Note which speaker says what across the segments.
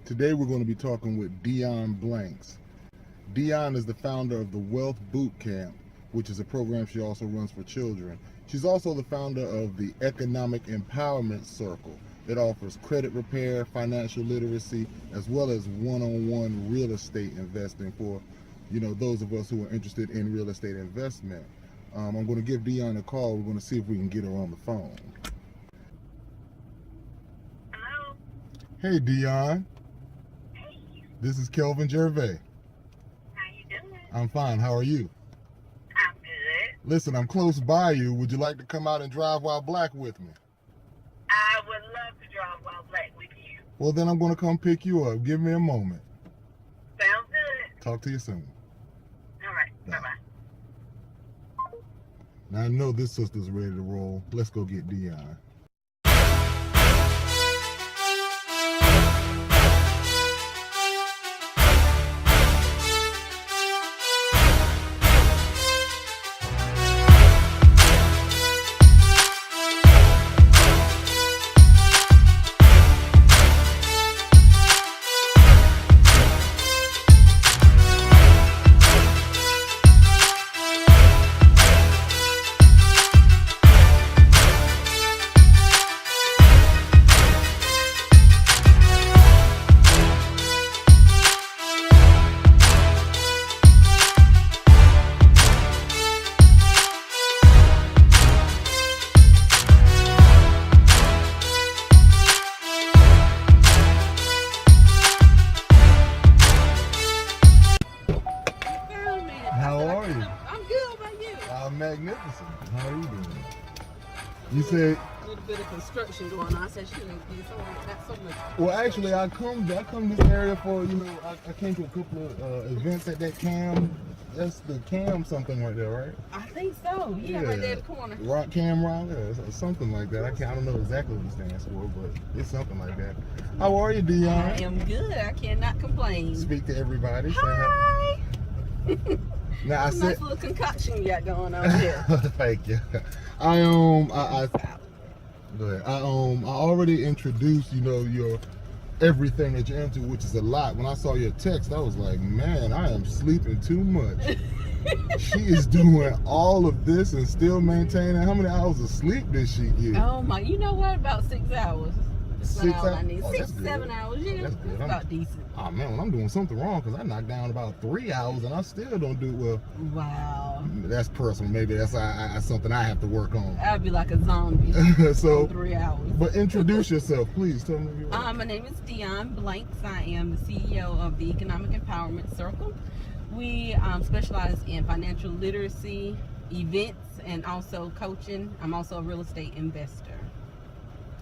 Speaker 1: Today we're going to be talking with Dionne Blanks. Dionne is the founder of the Wealth Boot Camp, which is a program she also runs for children. She's also the founder of the Economic Empowerment Circle. It offers credit repair, financial literacy, as well as one-on-one real estate investing for, those of us who are interested in real estate investment. I'm going to give Dionne a call. We're going to see if we can get her on the phone.
Speaker 2: Hello.
Speaker 1: Hey, Dionne.
Speaker 2: Hey.
Speaker 1: This is Kelvin Gervais.
Speaker 2: How you doing?
Speaker 1: I'm fine. How are you?
Speaker 2: I'm good.
Speaker 1: Listen, I'm close by you. Would you like to come out and drive while black with me?
Speaker 2: I would love to drive while black with you.
Speaker 1: Well, then I'm going to come pick you up. Give me a moment.
Speaker 2: Sounds good.
Speaker 1: Talk to you soon.
Speaker 2: All right. Bye-bye.
Speaker 1: Now, I know this sister's ready to roll. Let's go get Dionne. Magnificent. How are you doing? You said
Speaker 3: a little bit of construction going on. I said, shoot, not so much.
Speaker 1: Well, actually, I come to this area for I came to a couple of events at that CAM. That's the CAM something right there, right?
Speaker 3: I think so. Yeah, right there at the corner.
Speaker 1: Rock CAM Rock, something like that. I don't know exactly what it stands for, but it's something like that. How are you, Dionne?
Speaker 3: I am good. I cannot complain.
Speaker 1: Speak to everybody.
Speaker 3: Hi.
Speaker 1: Now,
Speaker 3: nice little concoction you got going on here.
Speaker 1: Thank you. Go ahead. I already introduced, your everything that you're into, which is a lot. When I saw your text, I was like, man, I am sleeping too much. She is doing all of this and still maintaining. How many hours of sleep did she get?
Speaker 3: Oh my, you know what? About 6 hours.
Speaker 1: 6 hours?
Speaker 3: I need.
Speaker 1: Oh,
Speaker 3: 6 to 7 hours. Yeah,
Speaker 1: that's good.
Speaker 3: That's about decent.
Speaker 1: Oh man, well, I'm doing something wrong because I knocked down about 3 hours and I still don't do well.
Speaker 3: Wow.
Speaker 1: That's personal. Maybe that's something I have to work on.
Speaker 3: I'd be like a zombie.
Speaker 1: So
Speaker 3: 3 hours.
Speaker 1: But introduce yourself, please. Tell me.
Speaker 3: My name is Dionne Blanks. I am the CEO of the Economic Empowerment Circle. We specialize in financial literacy, events, and also coaching. I'm also a real estate investor.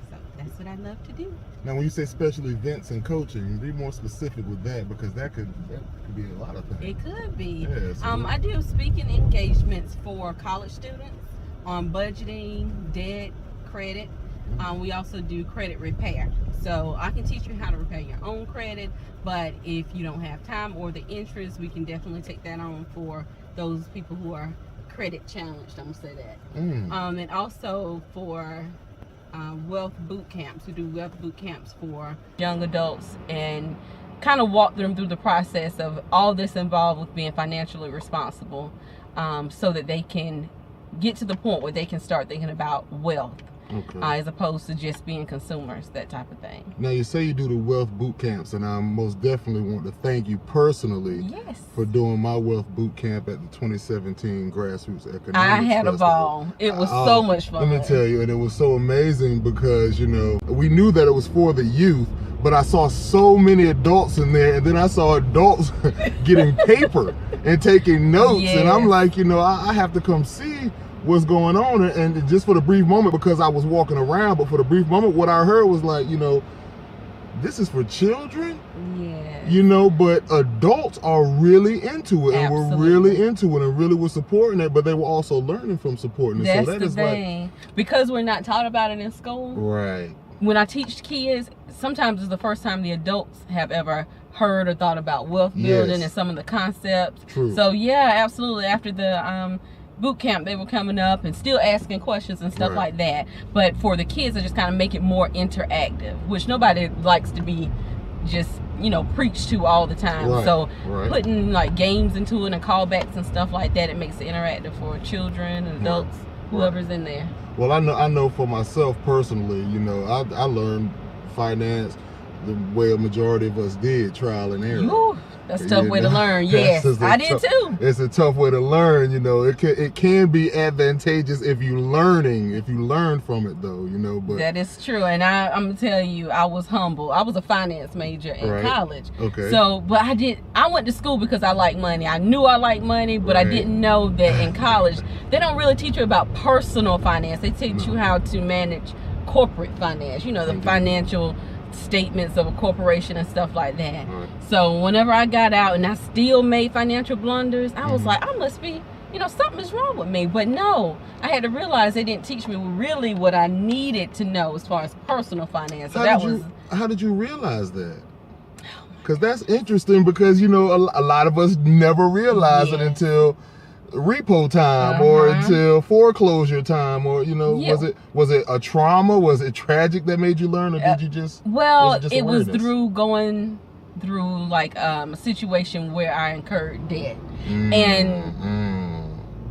Speaker 3: So that's what I love to do.
Speaker 1: Now, when you say special events and coaching, be more specific with that, because that could be a lot of things.
Speaker 3: It could be.
Speaker 1: Yeah, so
Speaker 3: I do speaking engagements for college students on budgeting, debt, credit. We also do credit repair. So I can teach you how to repair your own credit, but if you don't have time or the interest, we can definitely take that on for those people who are credit challenged. I'm gonna say that. And also for wealth boot camps. We do wealth boot camps for young adults and kind of walk them through the process of all this involved with being financially responsible, so that they can get to the point where they can start thinking about wealth. Okay. As opposed to just being consumers, that type of thing.
Speaker 1: Now, you say you do the wealth boot camps, and I most definitely want to thank you personally for doing my wealth boot camp at the 2017 Grassroots Economics
Speaker 3: I had
Speaker 1: Festival.
Speaker 3: A ball. It was so much fun.
Speaker 1: Let me tell you, and it was so amazing because, we knew that it was for the youth, but I saw so many adults in there, and then I saw adults getting paper and taking notes, and I'm like, I have to come see what's going on. And just for the brief moment, because I was walking around, but for the brief moment, what I heard was like, this is for children. But adults are really into it.
Speaker 3: Absolutely.
Speaker 1: And we're really into it and really were supporting it, but they were also learning from supporting it.
Speaker 3: That's
Speaker 1: so that
Speaker 3: the
Speaker 1: is
Speaker 3: thing.
Speaker 1: like,
Speaker 3: because we're not taught about it in school.
Speaker 1: Right.
Speaker 3: When I teach kids, sometimes it's the first time the adults have ever heard or thought about wealth building and some of the concepts.
Speaker 1: True.
Speaker 3: So yeah, absolutely. After the boot camp, they were coming up and still asking questions and stuff like that. But for the kids, I just kind of make it more interactive, which nobody likes to be just, you know, preach to all the time.
Speaker 1: Right,
Speaker 3: So
Speaker 1: right.
Speaker 3: putting like games into it and callbacks and stuff like that, it makes it interactive for children and adults, whoever's in there.
Speaker 1: Well, I know for myself personally, you know, I learned finance the way a majority of us did, trial and error.
Speaker 3: Ooh, that's a tough way to learn. Yes, I did too.
Speaker 1: It's a tough way to learn, you know. It can be advantageous if you learn from it though, you know. But
Speaker 3: that is true, and I'm gonna tell you, I was humble. I was a finance major in college.
Speaker 1: Okay.
Speaker 3: So, but I went to school because I like money. I knew I liked money, but I didn't know that in college they don't really teach you about personal finance. They teach you how to manage corporate finance. You know, the financial statements of a corporation and stuff like that. So whenever I got out and I still made financial blunders, I was like, I must be, you know, something's wrong with me. But no, I had to realize they didn't teach me really what I needed to know as far as personal finance. So
Speaker 1: how did you realize that? Because that's interesting, because, you know, a lot of us never realize it until repo time or until foreclosure time, or, you know, was it a trauma? Was it tragic that made you learn, or did you just
Speaker 3: it was through going through like a situation where I incurred debt.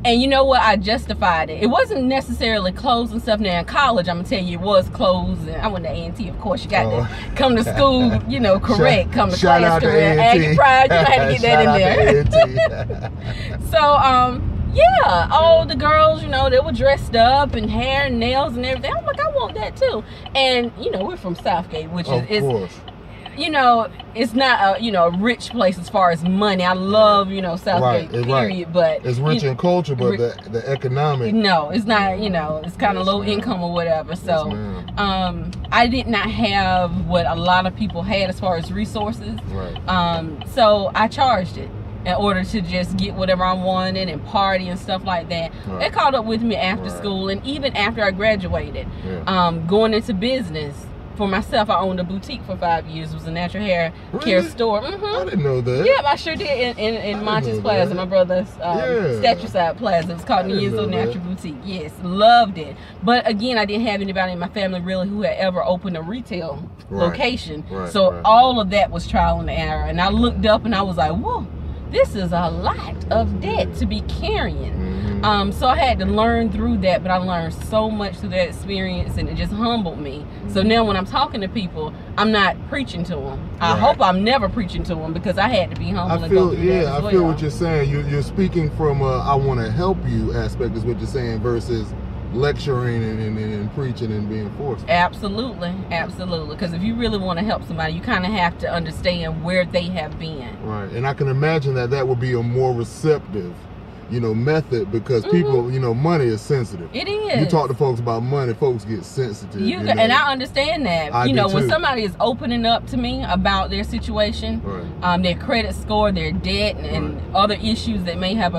Speaker 3: And you know what, I justified it. It wasn't necessarily clothes and stuff. Now in college, I'm gonna tell you, it was clothes, and I went to A&T, of course. You got to come to school, you know, correct. Come to class correct. Aggie Pride, you know, I had to get that in there. So yeah, all the girls, you know, they were dressed up and hair and nails and everything. I'm like, I want that too. And you know, we're from Southgate, which is you know, it's not a, you know, a rich place as far as money. I love, you know, Southgate, period. But
Speaker 1: it's rich in culture, but the economic.
Speaker 3: No, it's not, you know, it's kind of low income or whatever. So I did not have what a lot of people had as far as resources. So I charged it in order to just get whatever I wanted and party and stuff like that. They caught up with me after school, and even after I graduated, going into business. For myself, I owned a boutique for 5 years. It was a natural hair care store.
Speaker 1: I didn't know that.
Speaker 3: Yeah, I sure did in Montes Plaza, my brother's Statue Side Plaza. It was called Nienzo Natural Boutique. Yes, loved it. But again, I didn't have anybody in my family really who had ever opened a retail location. So all of that was trial and error. And I looked up and I was like, whoa, this is a lot of debt to be carrying. So I had to learn through that, but I learned so much through that experience, and it just humbled me. So now when I'm talking to people, I'm not preaching to them. I hope I'm never preaching to them, because I had to be humble and go through that as well.
Speaker 1: I feel what you're saying. You're speaking from a I want to help you aspect is what you're saying, versus lecturing and preaching and being forced.
Speaker 3: Absolutely, absolutely. Because if you really want to help somebody, you kind of have to understand where they have been. Right,
Speaker 1: and I can imagine that would be a more receptive, you know, method, because people, you know, money is sensitive.
Speaker 3: It is.
Speaker 1: You talk to folks about money, folks get sensitive.
Speaker 3: And I understand that. You know, when somebody is opening up to me about their situation, their credit score, their debt, and other issues that may have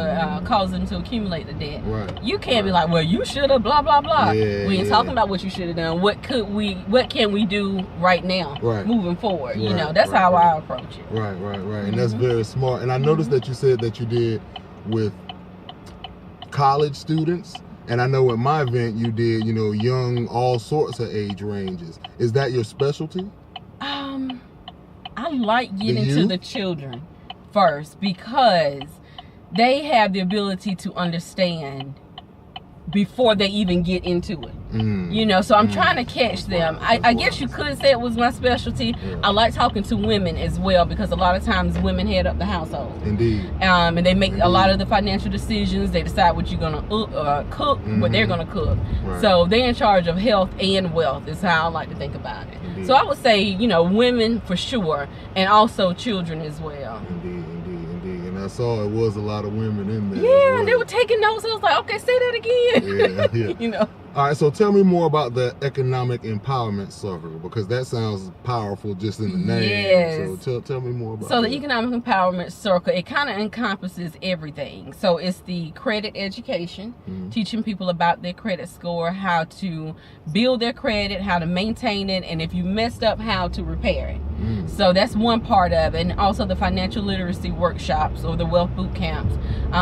Speaker 3: caused them to accumulate the debt, you can't be like, well, you should have, blah blah blah. We ain't talking about what you should have done. What can we do right now, moving forward? You know, that's how I approach it.
Speaker 1: Right. And that's very smart. And I noticed that you said that you did with college students, and I know at my event you did, you know, young, all sorts of age ranges. Is that your specialty?
Speaker 3: I like getting to the children first, because they have the ability to understand before they even get into it. You know, so I'm trying to catch them. I guess you could say it was my specialty. I like talking to women as well, because a lot of times women head up the household.
Speaker 1: Indeed.
Speaker 3: And they make a lot of the financial decisions. They decide what you're gonna cook, what they're gonna cook. So they're in charge of health and wealth, is how I like to think about it. Indeed. So I would say, you know, women for sure, and also children as well.
Speaker 1: Indeed. I saw it was a lot of women in there.
Speaker 3: Yeah, and they were taking notes. I was like, okay, say that again.
Speaker 1: Yeah.
Speaker 3: You know.
Speaker 1: All right, so tell me more about the Economic Empowerment Circle, because that sounds powerful just in the name.
Speaker 3: Yes.
Speaker 1: So tell me more about
Speaker 3: that. So
Speaker 1: the
Speaker 3: Economic Empowerment Circle, it kind of encompasses everything. So it's the credit education, teaching people about their credit score, how to build their credit, how to maintain it, and if you messed up, how to repair it. So that's one part of it. And also the financial literacy workshops or the wealth boot camps.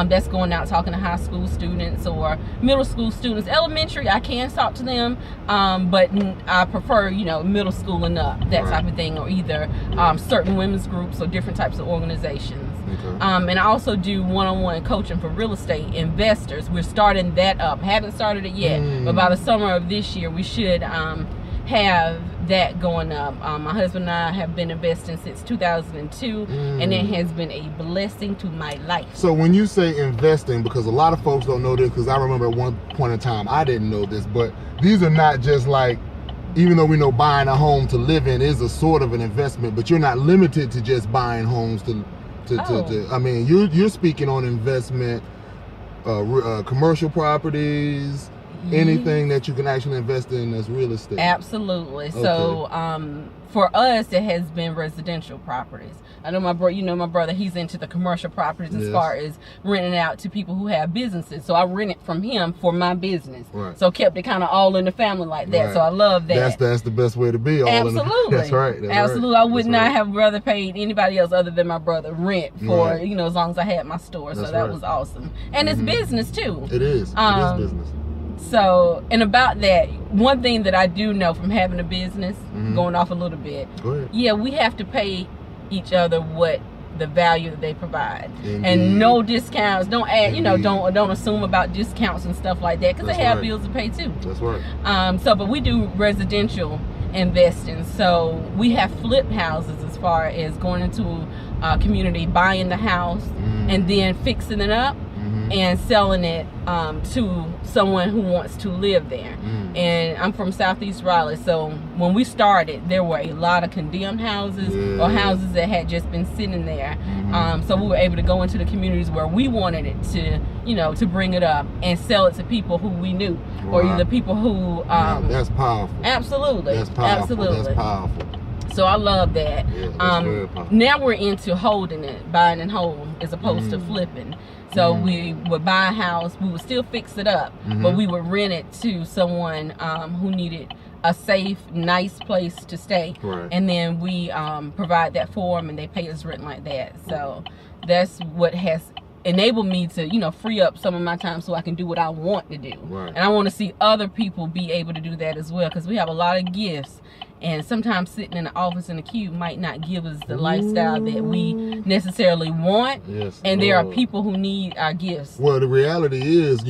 Speaker 3: That's going out talking to high school students or middle school students. Elementary, I can talk to them, but I prefer, middle school and up, that type of thing, or either certain women's groups or different types of organizations. Okay. And I also do one-on-one coaching for real estate investors. We're starting that up. Haven't started it yet, but by the summer of this year, we should have that going up. My husband and I have been investing since 2002, and it has been a blessing to my life.
Speaker 1: So when you say investing, because a lot of folks don't know this, because I remember at one point in time I didn't know this, but these are not just like, even though we know buying a home to live in is a sort of an investment, but you're not limited to just buying homes to I mean, you're speaking on investment, commercial properties, anything that you can actually invest in as real estate.
Speaker 3: Absolutely.
Speaker 1: Okay.
Speaker 3: So for us, it has been residential properties. I know my brother, he's into the commercial properties as far as renting out to people who have businesses. So I rent it from him for my business. Right. So kept it kind of all in the family like that. Right. So I love that.
Speaker 1: That's the best way to be.
Speaker 3: Absolutely.
Speaker 1: That's right. That's
Speaker 3: absolutely.
Speaker 1: Right.
Speaker 3: I would not have rather paid anybody else other than my brother rent for, as long as I had my store. So that was awesome. And it's business too.
Speaker 1: It is. It is business.
Speaker 3: So, and about that, one thing that I do know from having a business, going off a little bit, we have to pay each other what the value that they provide. And no discounts. Don't add, don't assume about discounts and stuff like that, because they have bills to pay too.
Speaker 1: That's right.
Speaker 3: But we do residential investing. So we have flip houses as far as going into a community, buying the house, and then fixing it up and selling it to someone who wants to live there. And I'm from Southeast Raleigh, so when we started, there were a lot of condemned houses or houses that had just been sitting there. So we were able to go into the communities where we wanted it to, to bring it up and sell it to people who we knew, or either people who.
Speaker 1: That's powerful.
Speaker 3: Absolutely.
Speaker 1: That's powerful.
Speaker 3: Absolutely.
Speaker 1: That's powerful.
Speaker 3: So I love that.
Speaker 1: Yeah,
Speaker 3: now we're into holding it, buying and hold, as opposed to flipping. So we would buy a house, we would still fix it up, but we would rent it to someone who needed a safe, nice place to stay. Right. And then we provide that for them, and they pay us rent like that. So that's what has enabled me to, free up some of my time so I can do what I want to do. Right. And I want to see other people be able to do that as well, because we have a lot of gifts. And sometimes sitting in the office in the cube might not give us the lifestyle that we necessarily want. Yes. And there are people who need our gifts.
Speaker 1: Well, the reality is,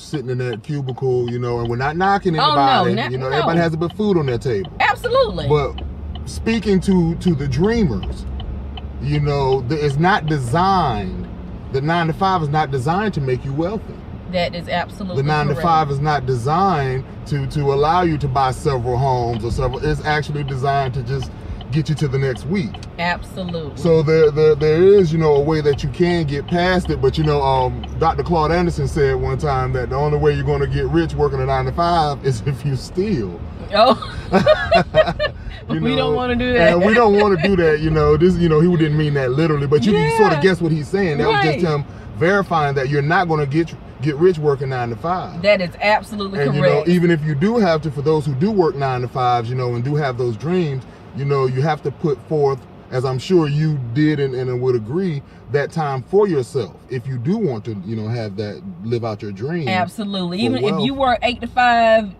Speaker 1: sitting in that cubicle, and we're not knocking anybody. Everybody has a bit of food on their table.
Speaker 3: Absolutely.
Speaker 1: But speaking to the dreamers, it's not designed, the 9 to 5 is not designed to make you wealthy.
Speaker 3: That is absolutely
Speaker 1: The 9 to 5 is not designed to allow you to buy several homes or several. It's actually designed to just get you to the next week.
Speaker 3: Absolutely.
Speaker 1: So there is, a way that you can get past it. But, Dr. Claude Anderson said one time that the only way you're going to get rich working a 9 to 5 is if you steal.
Speaker 3: Oh. We don't want to do that.
Speaker 1: And we don't want to do that, he didn't mean that literally. But you can sort of guess what he's saying. That was just him verifying that you're not going to get rich working 9 to 5.
Speaker 3: That is absolutely correct.
Speaker 1: And even if you do have to, for those who do work 9 to 5s, and do have those dreams, you have to put forth, as I'm sure you did and would agree, that time for yourself if you do want to, have that, live out your dream.
Speaker 3: Absolutely. Even if you work 8 to 5,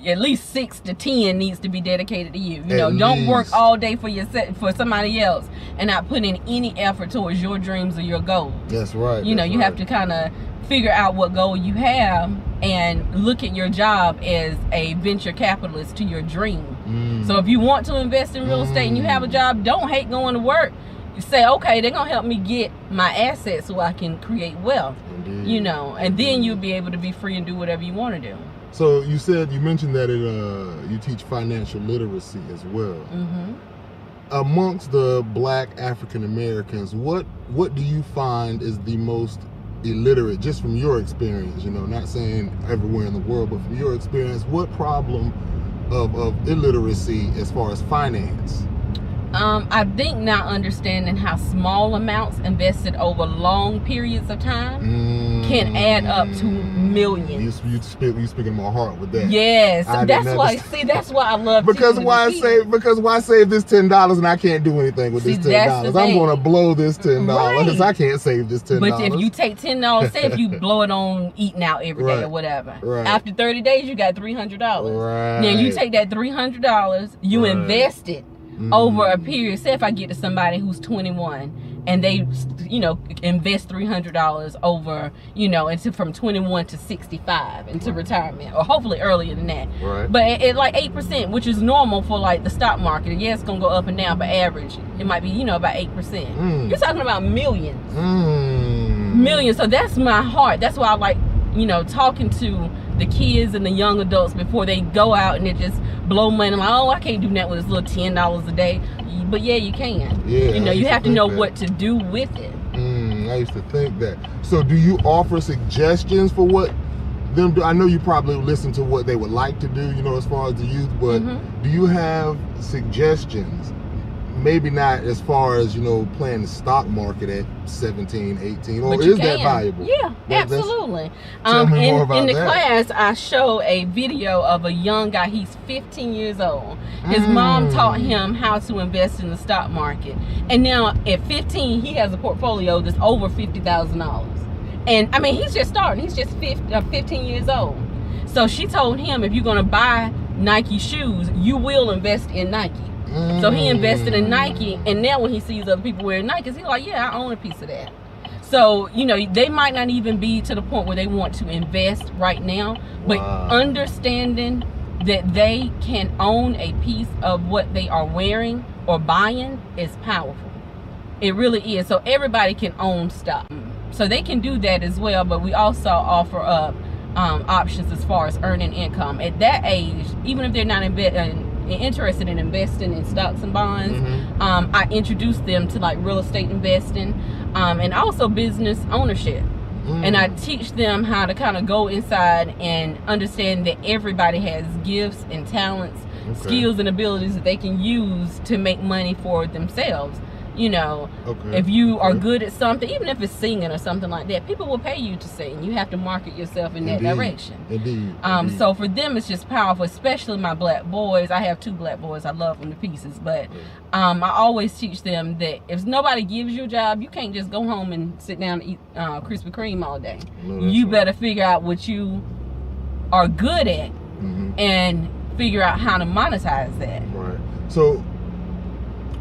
Speaker 3: at least 6 to 10 needs to be dedicated to you. Don't work all day for somebody else and not put in any effort towards your dreams or your goals.
Speaker 1: That's right.
Speaker 3: You have to kind of figure out what goal you have and look at your job as a venture capitalist to your dream. So if you want to invest in real estate and you have a job, don't hate going to work. You say, okay, they're gonna help me get my assets so I can create wealth. Indeed. And then you'll be able to be free and do whatever you want to do.
Speaker 1: So you mentioned that you teach financial literacy as well. Amongst the Black African Americans, what do you find is the most illiterate, just from your experience, not saying everywhere in the world, but from your experience, what problem of illiteracy as far as finance?
Speaker 3: I think now understanding how small amounts invested over long periods of time can add up to millions.
Speaker 1: You speaking my heart with that.
Speaker 3: Yes, that's why. See, that's why I love.
Speaker 1: Because why save this $10 and I can't do anything with this $10? I'm going to blow this $10 because I can't save this $10.
Speaker 3: But if you take $10, say if you blow it on eating out every day or whatever, after 30 days you got $300.
Speaker 1: Right.
Speaker 3: Now you take that $300, you invest it. Over a period, say if I get to somebody who's 21 and they, invest $300 over, into from 21 to 65 into retirement, or hopefully earlier than that.
Speaker 1: Right.
Speaker 3: But at like 8%, which is normal for like the stock market. Yeah, it's gonna go up and down, but average it might be, about 8%. You're talking about millions. Millions. So that's my heart. That's why I like, talking to the kids and the young adults before they go out and they just blow money. Like, oh, I can't do that with this little $10 a day. But yeah, you can.
Speaker 1: Yeah,
Speaker 3: you have to know what to do with it.
Speaker 1: I used to think that. So do you offer suggestions for what them do? I know you probably listen to what they would like to do, as far as the youth, but do you have suggestions? Maybe not as far as, playing the stock market at 17, 18, or is that valuable?
Speaker 3: Yeah, absolutely. In the class, I show a video of a young guy. He's 15 years old. His mom taught him how to invest in the stock market. And now at 15, he has a portfolio that's over $50,000. And I mean, he's just starting. He's just 15 years old. So she told him, if you're going to buy Nike shoes, you will invest in Nike. So he invested in Nike, and now when he sees other people wearing Nikes, he's like, yeah, I own a piece of that. So, they might not even be to the point where they want to invest right now, but understanding that they can own a piece of what they are wearing or buying is powerful. It really is. So everybody can own stock. So they can do that as well, but we also offer up options as far as earning income. At that age, even if they're not interested in investing in stocks and bonds, I introduce them to like real estate investing and also business ownership. And I teach them how to kind of go inside and understand that everybody has gifts and talents, skills and abilities that they can use to make money for themselves. If you are good at something, even if it's singing or something like that, people will pay you to sing. You have to market yourself in that direction.
Speaker 1: Indeed.
Speaker 3: So for them, it's just powerful, especially my black boys. I have 2 black boys. I love them to pieces. But I always teach them that if nobody gives you a job, you can't just go home and sit down and eat Krispy Kreme all day. You better figure out what you are good at and figure out how to monetize that.
Speaker 1: Right. So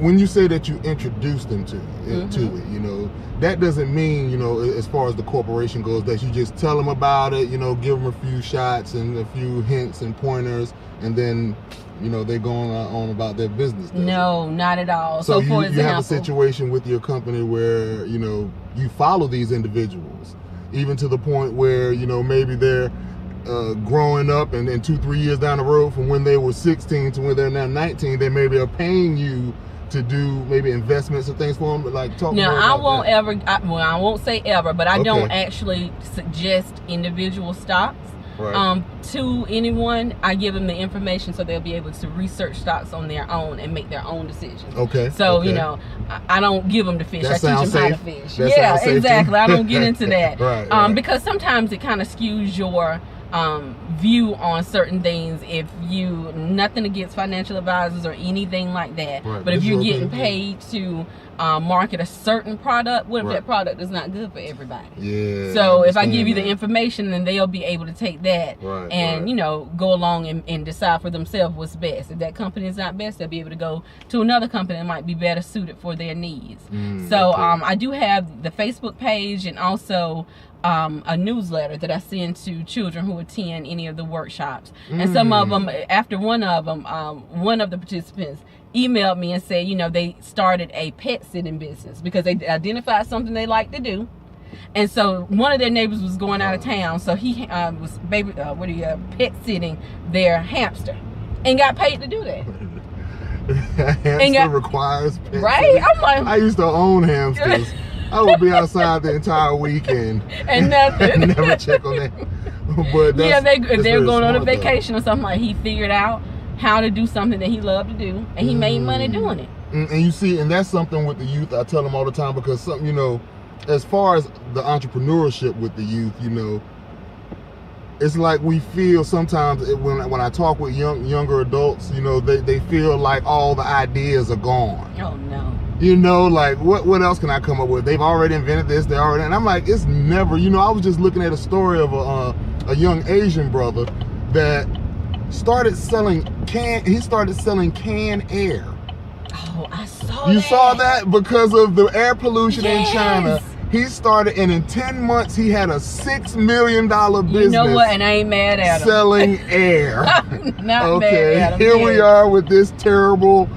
Speaker 1: when you say that you introduce them to it, that doesn't mean, as far as the corporation goes, that you just tell them about it, give them a few shots and a few hints and pointers, and then, they go on about their business.
Speaker 3: No, not at all.
Speaker 1: So
Speaker 3: for example,
Speaker 1: you have a situation with your company where, you follow these individuals, even to the point where, maybe they're growing up, and 2-3 years down the road from when they were 16 to when they're now 19, they maybe are paying you to do maybe investments and things for them, like talk
Speaker 3: now,
Speaker 1: more about
Speaker 3: I won't
Speaker 1: that.
Speaker 3: ever, I won't say ever, but I don't actually suggest individual stocks to anyone. I give them the information so they'll be able to research stocks on their own and make their own decisions. So, I don't give them the fish. I teach them how to fish. Yeah, exactly. I don't get into that. Because sometimes it kind of skews your view on certain things. If you, nothing against financial advisors or anything like that, but if you're getting paid to market a certain product, what if that product is not good for everybody? So if I give you the information, then they'll be able to take that and go along and decide for themselves what's best. If that company is not best, they'll be able to go to another company that might be better suited for their needs. I do have the Facebook page and also a newsletter that I send to children who attend any of the workshops. And some of them, after one of them, one of the participants emailed me and said, they started a pet sitting business because they identified something they like to do. And so one of their neighbors was going out of town, so he was pet sitting their hamster and got paid to do that.
Speaker 1: Hamster requires pet
Speaker 3: sitting. I'm like,
Speaker 1: I used to own hamsters. I would be outside the entire weekend
Speaker 3: and nothing.
Speaker 1: Never check on that. But
Speaker 3: if they're going on a vacation or something, like he figured out how to do something that he loved to do, and he made money doing it.
Speaker 1: And you see, and that's something with the youth, I tell them all the time, because something, you know, as far as the entrepreneurship with the youth, you know, it's like we feel sometimes when I talk with younger adults, you know, they feel like all the ideas are gone.
Speaker 3: Oh no.
Speaker 1: You know, like what else can I come up with? They've already invented this, they already, and I'm like, it's never, you know, I was just looking at a story of a young Asian brother that started selling canned air.
Speaker 3: Oh, I saw
Speaker 1: You
Speaker 3: that.
Speaker 1: saw that? Because of the air pollution
Speaker 3: Yes.
Speaker 1: in China. He started, and in 10 months, he had a $6 million business.
Speaker 3: You know what? And I ain't mad at him.
Speaker 1: Selling air.
Speaker 3: Not mad at him.
Speaker 1: Here we
Speaker 3: yes.
Speaker 1: are with this terrible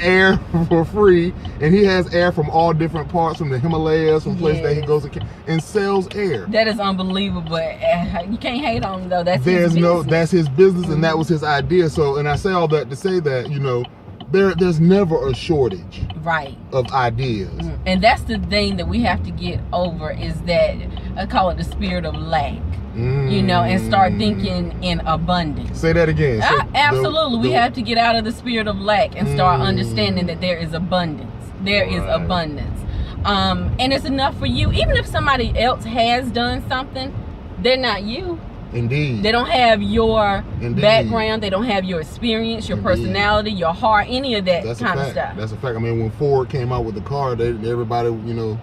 Speaker 1: air for free, and he has air from all different parts, from the Himalayas, from places that he
Speaker 3: Yes.
Speaker 1: goes and sells air.
Speaker 3: That is unbelievable. You can't hate on him though. That's
Speaker 1: There's
Speaker 3: his business.
Speaker 1: that's his business, and that was his idea. So, and I say all that to say that, you know, there's never a shortage
Speaker 3: Right.
Speaker 1: of ideas.
Speaker 3: And that's the thing that we have to get over, is that I call it the spirit of lack. You know, and start thinking in abundance.
Speaker 1: Say that again.
Speaker 3: Absolutely. We have to get out of the spirit of lack and start understanding that there is abundance. There is abundance. And it's enough for you. Even if somebody else has done something, they're not you.
Speaker 1: Indeed.
Speaker 3: They don't have your
Speaker 1: Indeed.
Speaker 3: background. They don't have your experience, your personality, your heart, any of that
Speaker 1: That's a
Speaker 3: kind of
Speaker 1: fact.
Speaker 3: stuff.
Speaker 1: That's a fact. I mean, when Ford came out with the car, everybody, you know,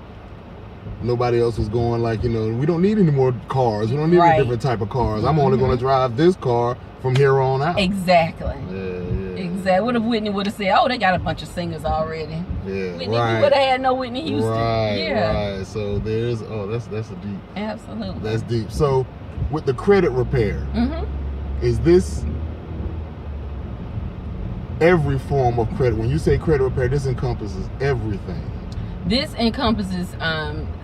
Speaker 1: nobody else was going like, you know, we don't need any more cars. We don't need a different type of cars. I'm only going to drive this car from here on out.
Speaker 3: Exactly.
Speaker 1: Yeah.
Speaker 3: Exactly. What if Whitney would have said, "Oh, they got a bunch of singers already."
Speaker 1: Yeah,
Speaker 3: Whitney, we would have had no Whitney Houston.
Speaker 1: Right. So there's, that's a deep.
Speaker 3: Absolutely.
Speaker 1: That's deep. So with the credit repair, is this every form of credit? When you say credit repair, this encompasses everything.
Speaker 3: This encompasses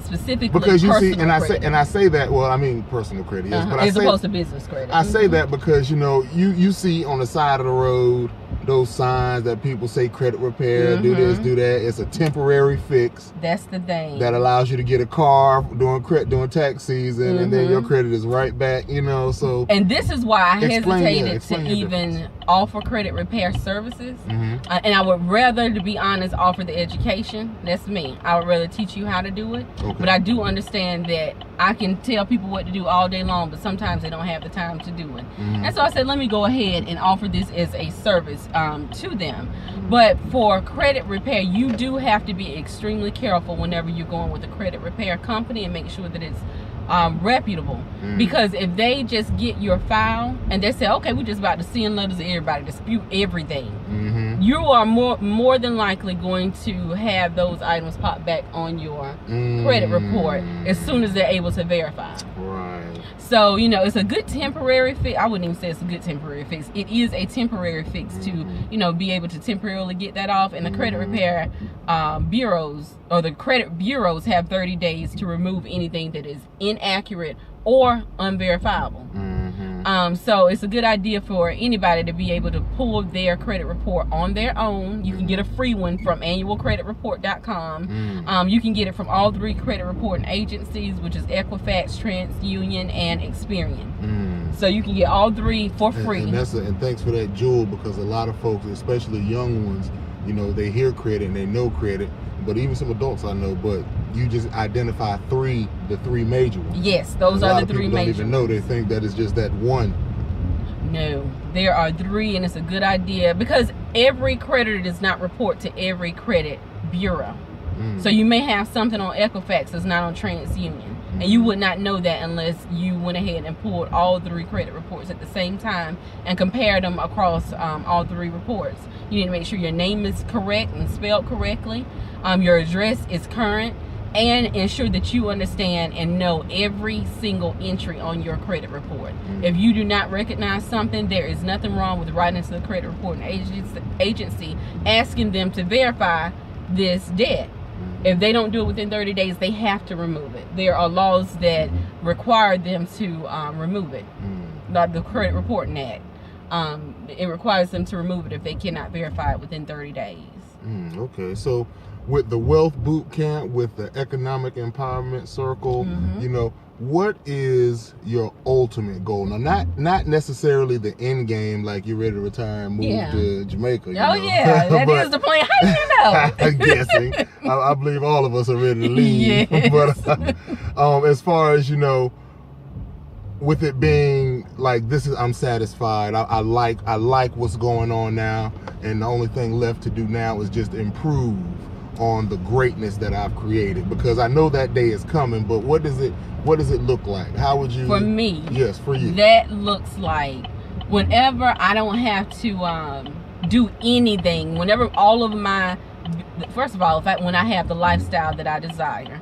Speaker 3: specifically
Speaker 1: because you see,
Speaker 3: personal credit.
Speaker 1: and I say that, well, I mean personal credit, yes, but
Speaker 3: as opposed to business credit.
Speaker 1: I say that because, you know, you see on the side of the road those signs that people say credit repair, do this, do that. It's a temporary fix.
Speaker 3: That's the thing.
Speaker 1: That allows you to get a car during tax season, and then your credit is right back, you know. So,
Speaker 3: and this is why I hesitated to even
Speaker 1: difference.
Speaker 3: offer credit repair services. And I would rather, to be honest, offer the education. That's me. I would rather teach you how to do it. But I do understand that I can tell people what to do all day long, but sometimes they don't have the time to do it. And so I said, let me go ahead and offer this as a service to them. But for credit repair, you do have to be extremely careful whenever you're going with a credit repair company, and make sure that it's reputable. Because if they just get your file and they say, okay, we're just about to send letters to everybody, dispute everything, you are more than likely going to have those items pop back on your credit report as soon as they're able to verify.
Speaker 1: Right.
Speaker 3: So, you know, it's a good temporary fix. I wouldn't even say it's a good temporary fix. It is a temporary fix to, you know, be able to temporarily get that off. And the credit repair bureaus, or the credit bureaus, have 30 days to remove anything that is inaccurate or unverifiable. So it's a good idea for anybody to be able to pull their credit report on their own. You can get a free one from annualcreditreport.com. You can get it from all 3 credit reporting agencies, which is Equifax, TransUnion, and Experian. So you can get all 3 for free.
Speaker 1: And thanks for that, Jewel, because a lot of folks, especially young ones, you know, they hear credit and they know credit, but even some adults I know, but you just identify the 3 major ones.
Speaker 3: Yes, those are the 3 major ones.
Speaker 1: Don't even know. They think that it's just that one.
Speaker 3: No, there are 3, and it's a good idea because every creditor does not report to every credit bureau. So you may have something on Equifax that's not on TransUnion, and you would not know that unless you went ahead and pulled all 3 credit reports at the same time and compared them across all 3 reports. You need to make sure your name is correct and spelled correctly, your address is current, and ensure that you understand and know every single entry on your credit report. If you do not recognize something, there is nothing wrong with writing to the credit reporting agency asking them to verify this debt. If they don't do it within 30 days, they have to remove it. There are laws that require them to remove it, like the Credit Reporting Act. It requires them to remove it if they cannot verify it within 30 days.
Speaker 1: Okay, so with the Wealth Boot Camp, with the Economic Empowerment Circle, you know, what is your ultimate goal? Now, not necessarily the end game, like you're ready to retire and move to Jamaica.
Speaker 3: Oh, yeah, that is the plan. How do you know?
Speaker 1: I'm guessing. I believe all of us are ready to leave.
Speaker 3: Yes.
Speaker 1: But as far as, you know, with it being like, I'm satisfied. I like what's going on now, and the only thing left to do now is just improve on the greatness that I've created, because I know that day is coming. But what does it look like? How would you?
Speaker 3: For me,
Speaker 1: yes, for you,
Speaker 3: that looks like whenever I don't have to do anything, whenever all of my, first of all, when I have the lifestyle that I desire,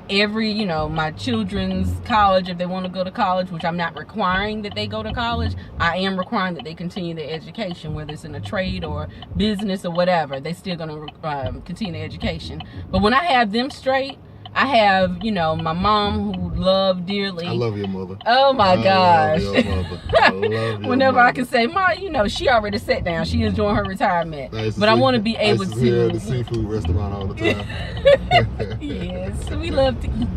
Speaker 3: my children's college, if they want to go to college, which I'm not requiring that they go to college, I am requiring that they continue their education, whether it's in a trade or business or whatever. They're still going to continue their education. But when I have them straight, I have, my mom who loved dearly.
Speaker 1: I love your mother.
Speaker 3: Oh my gosh.
Speaker 1: I love your mother. I love your
Speaker 3: Whenever
Speaker 1: mother.
Speaker 3: I can say, Ma, she already sat down. She enjoying her retirement. I want to be able to.
Speaker 1: Here at the seafood restaurant all the time.
Speaker 3: Yes, we love to eat.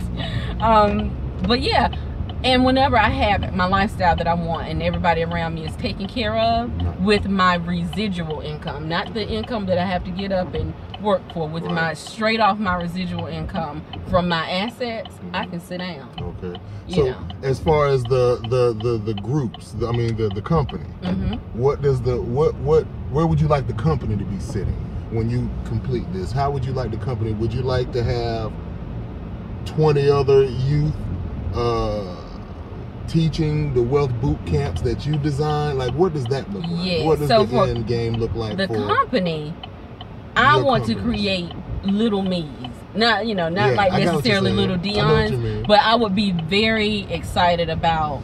Speaker 3: But yeah, and whenever I have my lifestyle that I want and everybody around me is taken care of with my residual income, not the income that I have to get up and work for, with my straight off my residual income from my assets, I can sit down.
Speaker 1: Okay. So as far as the groups, the company, where would you like the company to be sitting when you complete this? How would you like the company? Would you like to have 20 other youth teaching the wealth boot camps that you design? Like, what does that look like?
Speaker 3: Yes.
Speaker 1: What does the end game look like?
Speaker 3: The company, I want to create little me's. Not like necessarily little Dionne's, but I would be very excited about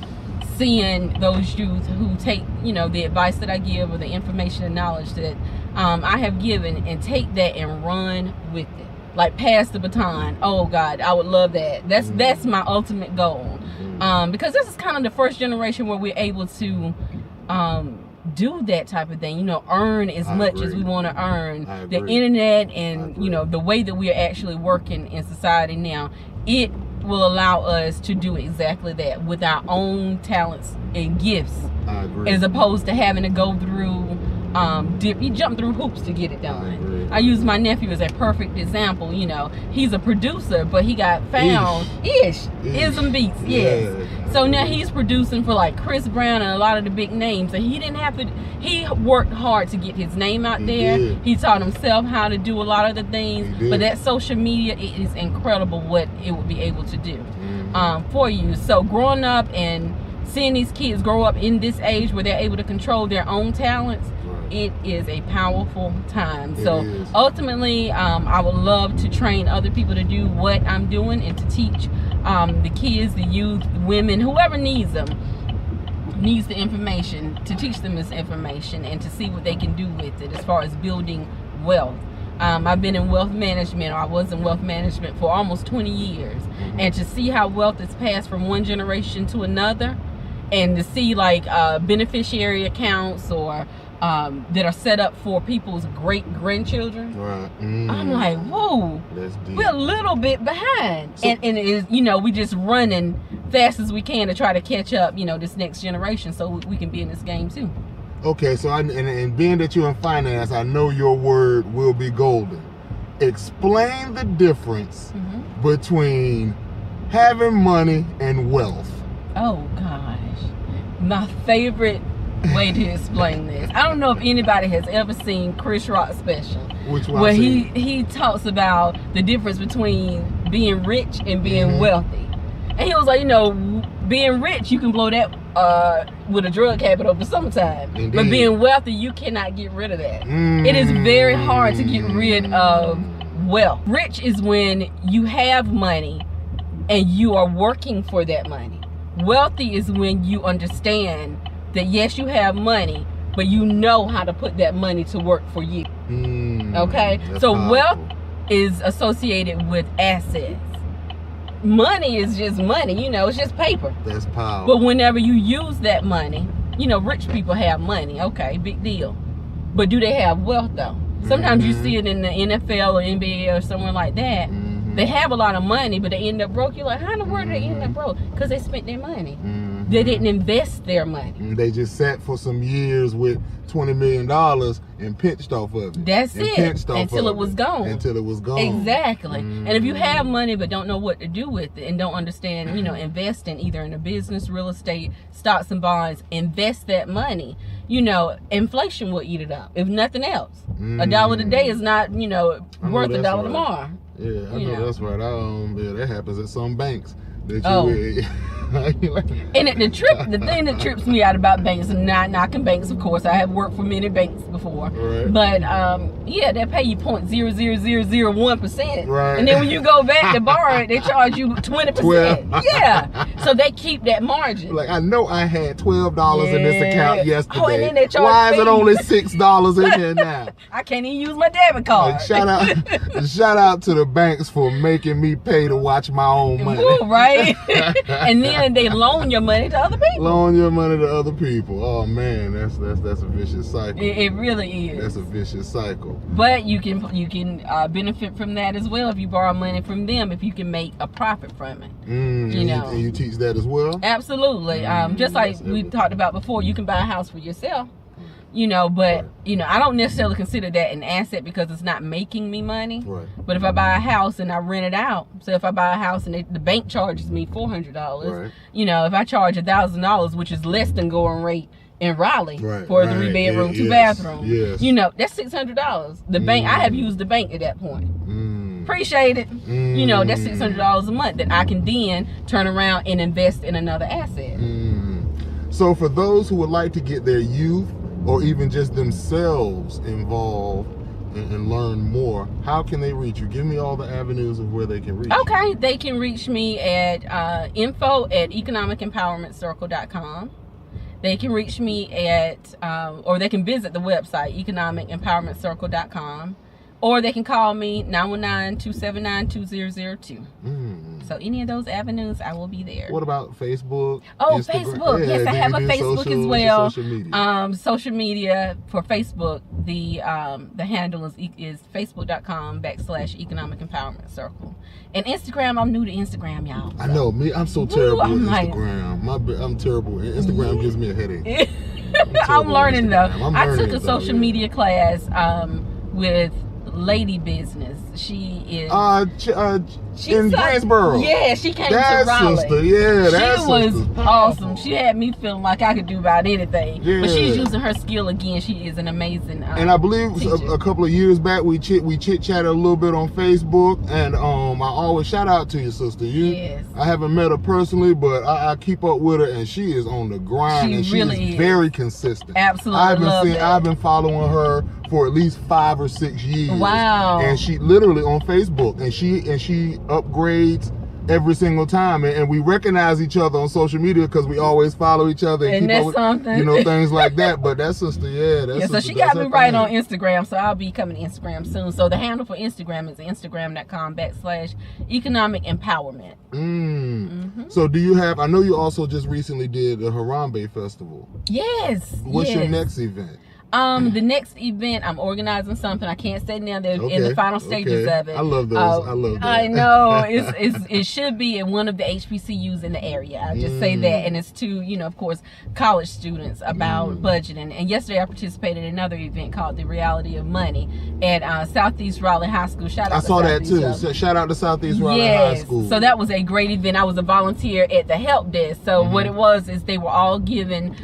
Speaker 3: seeing those youth who take, the advice that I give or the information and knowledge that I have given, and take that and run with it. Like, pass the baton. Oh God, I would love that. That's my ultimate goal. Because this is kind of the first generation where we're able to do that type of thing, earn as much as we want to earn. The internet and the way that we are actually working in society now, it will allow us to do exactly that with our own talents and gifts, as opposed to having to go through you jump through hoops to get it done. I use my nephew as a perfect example. He's a producer, but he got found ism beats. Yes. So now he's producing for like Chris Brown and a lot of the big names, and he didn't have to. He worked hard to get his name out there. He taught himself how to do a lot of the things. But that social media, it is incredible what it would be able to do for you. So growing up and seeing these kids grow up in this age where they're able to control their own talents, it is a powerful time. So ultimately, I would love to train other people to do what I'm doing, and to teach the kids, the youth, women, whoever needs the information, to teach them this information and to see what they can do with it as far as building wealth. I've been in wealth management, or I was in wealth management for almost 20 years. And to see how wealth is passed from one generation to another, and to see like beneficiary accounts or that are set up for people's great-grandchildren. I'm like, whoa, we're a little bit behind. So, and it is, we just running fast as we can to try to catch up, this next generation, so we can be in this game too. Okay, so and being that you're in finance, I know your word will be golden. Explain the difference between having money and wealth. Oh gosh, my favorite way to explain this. I don't know if anybody has ever seen Chris Rock's special. Which one? Where he talks about the difference between being rich and being wealthy. And he was like, being rich, you can blow that with a drug habit over summertime. Indeed. But being wealthy, you cannot get rid of that. It is very hard to get rid of wealth. Rich is when you have money and you are working for that money. Wealthy is when you understand that yes, you have money, but you know how to put that money to work for you. Okay? So powerful. Wealth is associated with assets. Money is just money, it's just paper. That's powerful. But whenever you use that money, rich people have money. Okay, big deal. But do they have wealth though? Sometimes you see it in the NFL or NBA or somewhere like that. They have a lot of money, but they end up broke. You're like, how in the world did they end up broke? Because they spent their money. They didn't invest their money.
Speaker 1: They just sat for some years with $20 million and pinched off of it.
Speaker 3: That's it. Until it was gone.
Speaker 1: Until it was gone.
Speaker 3: Exactly. And if you have money but don't know what to do with it and don't understand, investing either in a business, real estate, stocks and bonds, invest that money, inflation will eat it up. If nothing else. $1 today is not, worth $1 tomorrow.
Speaker 1: Yeah, I know that's right. That happens at some banks. And
Speaker 3: the thing that trips me out about banks, and not knocking banks, of course, I have worked for many banks before,
Speaker 1: right.
Speaker 3: But they pay you 0.00001%,
Speaker 1: right.
Speaker 3: And then when you go back to borrow it, they charge you 20%. Yeah, so they keep that margin.
Speaker 1: Like, I know I had $12 in this account yesterday.
Speaker 3: Oh, and then they charge
Speaker 1: Why is
Speaker 3: fees.
Speaker 1: it only $6 in here now?
Speaker 3: I can't even use my debit card.
Speaker 1: Like, shout out to the banks for making me pay to watch my own money.
Speaker 3: Ooh, right? And then they loan your money to other people.
Speaker 1: Loan your money to other people. Oh man, that's a vicious cycle.
Speaker 3: It really is.
Speaker 1: That's a vicious cycle.
Speaker 3: But you can benefit from that as well if you borrow money from them, if you can make a profit from it.
Speaker 1: And you teach that as well?
Speaker 3: Absolutely. Just like we talked about before, you can buy a house for yourself. But I don't necessarily consider that an asset because it's not making me money.
Speaker 1: Right.
Speaker 3: But if I buy a house and I rent it out, so if I buy a house and the bank charges me $400,
Speaker 1: right.
Speaker 3: If I charge $1,000, which is less than going rate in Raleigh for a 3-bedroom, 2-bathroom, that's $600. The bank, I have used the bank at that point. Appreciate it. That's $600 a month that I can then turn around and invest in another asset.
Speaker 1: So for those who would like to get their youth or even just themselves involved and learn more, how can they reach you? Give me all the avenues of where they can reach you.
Speaker 3: Okay, they can reach me at info@economicempowermentcircle.com. They can reach me at, or they can visit the website, economicempowermentcircle.com. Or they can call me 919-279-2002. So any of those avenues, I will be there.
Speaker 1: What about Facebook?
Speaker 3: Oh,
Speaker 1: Instagram?
Speaker 3: Facebook. Yes, I have a Facebook as well.
Speaker 1: Social media.
Speaker 3: Social media for Facebook, the handle is facebook.com/economic empowerment circle. And Instagram, I'm new to Instagram, y'all. So.
Speaker 1: I know, I'm so terrible with Instagram. I'm terrible. Instagram gives me a headache.
Speaker 3: I'm learning though. I took a social media class with Lady Business. She is
Speaker 1: in Greensboro.
Speaker 3: Yeah, she came to Raleigh.
Speaker 1: Sister. Yeah,
Speaker 3: she was awesome. She had me feeling like I could do about anything.
Speaker 1: Yeah.
Speaker 3: But she's using her skill again. She is an amazing
Speaker 1: and I believe a couple of years back we chit chatted a little bit on Facebook, and I always shout out to you, sister.
Speaker 3: Yes.
Speaker 1: I haven't met her personally, but I keep up with her, and she is on the grind, and she
Speaker 3: really
Speaker 1: is very consistent.
Speaker 3: Absolutely.
Speaker 1: I've been following her for at least 5 or 6 years.
Speaker 3: Wow.
Speaker 1: And she literally on Facebook, and she upgrades every single time, and we recognize each other on social media because we always follow each other and keep up with,
Speaker 3: something.
Speaker 1: things like that. But that sister,
Speaker 3: so she got me right on Instagram, so I'll be coming to Instagram soon. So the handle for Instagram is instagram.com/economic empowerment.
Speaker 1: So do you have, I know you also just recently did the Harambe Festival.
Speaker 3: Yes.
Speaker 1: What's your next event?
Speaker 3: The next event, I'm organizing something. I can't say now. They're in the final stages of it.
Speaker 1: I love those. I love that.
Speaker 3: I know. It should be in one of the HBCUs in the area. I'll just say that. And it's to, of course, college students about budgeting. And yesterday I participated in another event called The Reality of Money at Southeast Raleigh High School. Shout out to Southeast
Speaker 1: that too. So shout out to Southeast Raleigh High School.
Speaker 3: So that was a great event. I was a volunteer at the help desk. So what it was is they were all given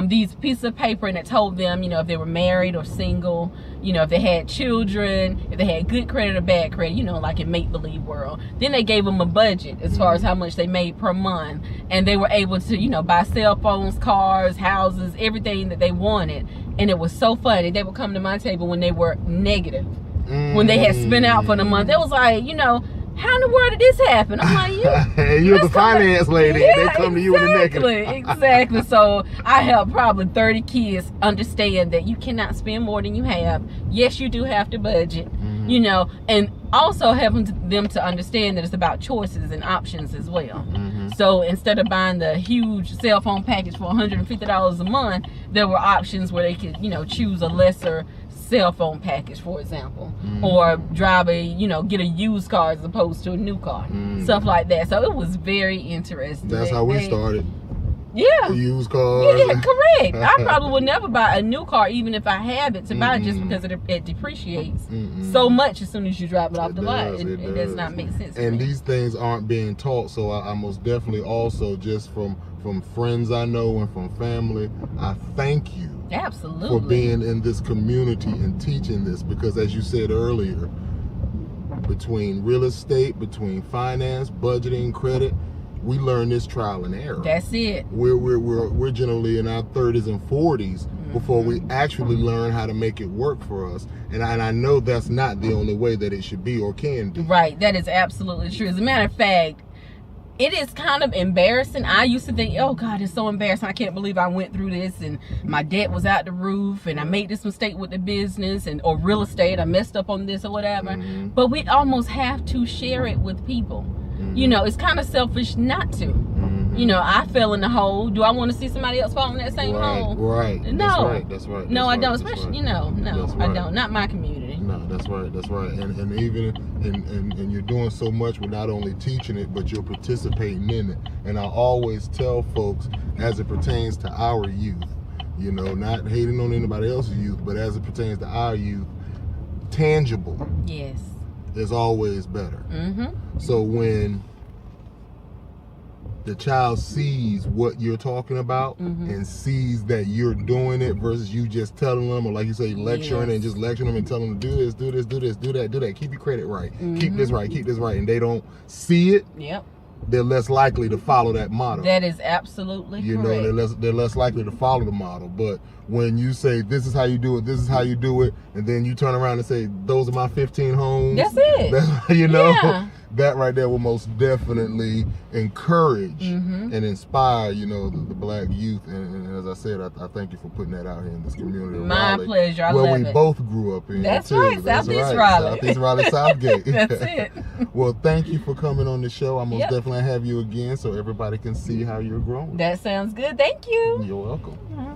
Speaker 3: these pieces of paper, and it told them, if they were married or single, if they had children, if they had good credit or bad credit, like in make-believe world. Then they gave them a budget as far as how much they made per month, and they were able to, buy cell phones, cars, houses, everything that they wanted. And it was so funny. They would come to my table when they were negative, when they had spent out for the month. It was like, how in the world did this happen? I'm like,
Speaker 1: you're the finance lady.
Speaker 3: Yeah,
Speaker 1: they come to you with a negative.
Speaker 3: Exactly. So I help probably 30 kids understand that you cannot spend more than you have. Yes, you do have to budget, and also helping them to understand that it's about choices and options as well. So instead of buying the huge cell phone package for $150 a month, there were options where they could, choose a lesser cell phone package, for example, or drive get a used car as opposed to a new car, stuff like that. So it was very interesting.
Speaker 1: That's how we started.
Speaker 3: Yeah.
Speaker 1: Used cars.
Speaker 3: Yeah, correct. I probably would never buy a new car, even if I have it, to buy it just because it depreciates so much as soon as you drive it off the lot. It does not make sense.
Speaker 1: And these things aren't being taught, so I most definitely also, just from friends I know and from family, I thank you
Speaker 3: Absolutely
Speaker 1: for being in this community and teaching this, because as you said earlier, between real estate, between finance, budgeting, credit, we learn this trial and error.
Speaker 3: That's it.
Speaker 1: We're generally in our 30s and 40s before we actually learn how to make it work for us. And I know that's not the only way that it should be or can be.
Speaker 3: Right. That is absolutely true. As a matter of fact, it is kind of embarrassing. I used to think, oh God, it's so embarrassing. I can't believe I went through this and my debt was out the roof and I made this mistake with the business or real estate. I messed up on this or whatever. But we almost have to share it with people. You know, it's kind of selfish not to. You know, I fell in the hole. Do I want to see somebody else fall in that same hole?
Speaker 1: Right.
Speaker 3: No.
Speaker 1: That's right.
Speaker 3: No, I don't. Especially, no, I don't. Not my community.
Speaker 1: No, that's right. And even and you're doing so much with not only teaching it, but you're participating in it. And I always tell folks, as it pertains to our youth, you know, not hating on anybody else's youth, but as it pertains to our youth, tangible.
Speaker 3: Yes.
Speaker 1: Is always better. So when the child sees what you're talking about and sees that you're doing it versus you just telling them, or like you say, lecturing and just lecturing them and telling them to do this, do this, do this, do that, do that, keep your credit right, keep this right, and they don't see it, they're less likely to follow that model.
Speaker 3: That is absolutely correct.
Speaker 1: You know, they're less likely to follow the model. But when you say, this is how you do it, this is how you do it, and then you turn around and say, those are my 15 homes.
Speaker 3: That's it.
Speaker 1: That's, you know, that right there will most definitely encourage and inspire, you know, the black youth. And as I said, I thank you for putting that out here in this community.
Speaker 3: My
Speaker 1: Raleigh,
Speaker 3: pleasure. I love it.
Speaker 1: where we both grew up in.
Speaker 3: That's
Speaker 1: too.
Speaker 3: right.
Speaker 1: That's
Speaker 3: Southeast
Speaker 1: right.
Speaker 3: Raleigh.
Speaker 1: Southeast Raleigh, Southgate.
Speaker 3: That's it.
Speaker 1: Well, thank you for coming on the show. I'm most definitely have you again so everybody can see how you're growing.
Speaker 3: That sounds good. Thank you.
Speaker 1: You're welcome.